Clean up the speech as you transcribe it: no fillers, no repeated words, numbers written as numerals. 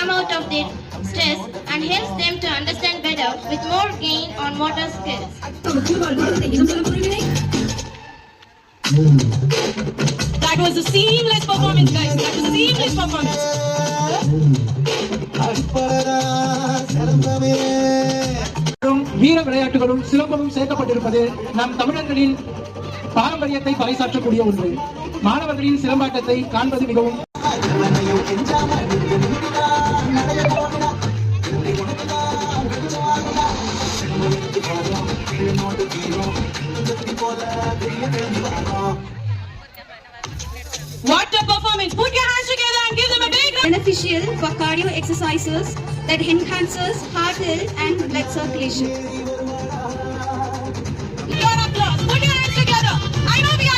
come out of their stress and helps them to understand better with more gain on motor skills. That was a seamless performance, guys. That was a seamless performance. வீர விளையாட்டுகளும் சிலம்பமும் சேர்க்கப்பட்டிருப்பது நம் தமிழர்களின் பாரம்பரியத்தை பறைசாற்றக்கூடிய ஒன்று. மாணவர்களின் சிலம்பாட்டத்தை காண்பது மிகவும் What a performance! Put your hands together and give them a big round. Beneficial for cardio exercises that enhances heart health and blood circulation. Your applause. Put your hands together. I know we